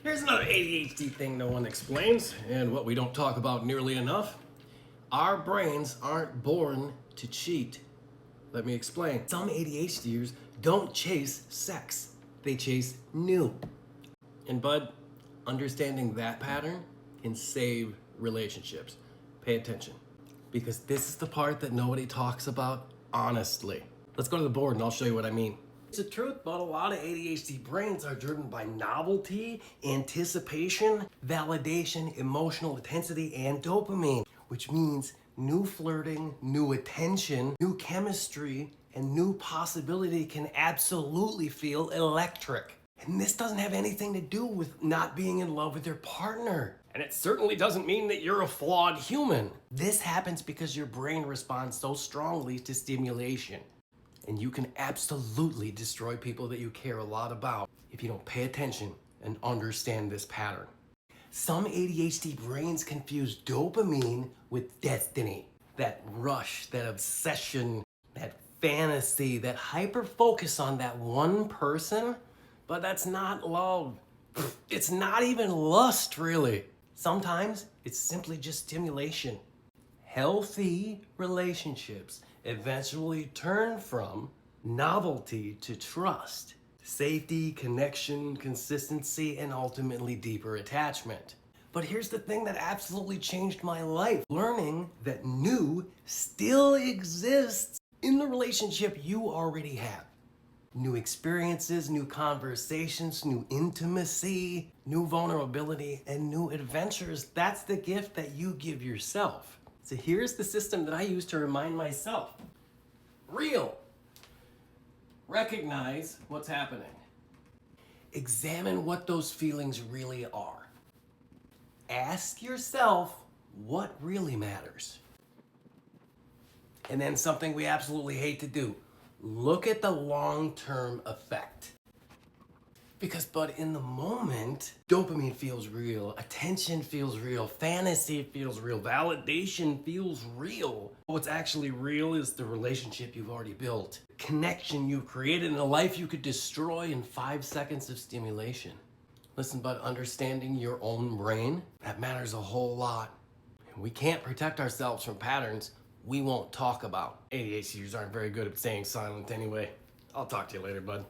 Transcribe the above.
Here's another ADHD thing no one explains, and what we don't talk about nearly enough. Our brains aren't born to cheat. Let me explain. Some ADHDers don't chase sex, they chase new. And bud, understanding that pattern can save relationships. Pay attention, because this is the part that nobody talks about honestly. Let's go to the board and I'll show you what I mean. It's the truth, but a lot of ADHD brains are driven by novelty, anticipation, validation, emotional intensity, and dopamine, which means new flirting, new attention, new chemistry, and new possibility can absolutely feel electric. And this doesn't have anything to do with not being in love with your partner. And it certainly doesn't mean that you're a flawed human. This happens because your brain responds so strongly to stimulation. And you can absolutely destroy people that you care a lot about if you don't pay attention and understand this pattern. Some ADHD brains confuse dopamine with destiny. That rush, that obsession, that fantasy, that hyper focus on that one person. But that's not love. It's not even lust, really. Sometimes it's simply just stimulation. Healthy relationships eventually turn from novelty to trust, safety, connection, consistency, and ultimately deeper attachment. But here's the thing that absolutely changed my life. Learning that new still exists in the relationship you already have. New experiences, new conversations, new intimacy, new vulnerability, and new adventures. That's the gift that you give yourself. So here's the system that I use to remind myself. R.E.A.L. Recognize what's happening. Examine what those feelings really are. Ask yourself what really matters. And then something we absolutely hate to do. Look at the long-term effect. Because, bud, in the moment, dopamine feels real, attention feels real, fantasy feels real, validation feels real. What's actually real is the relationship you've already built, connection you've created, and a life you could destroy in 5 seconds of stimulation. Listen, bud, understanding your own brain, that matters a whole lot. And we can't protect ourselves from patterns we won't talk about. ADHDers aren't very good at staying silent anyway. I'll talk to you later, bud.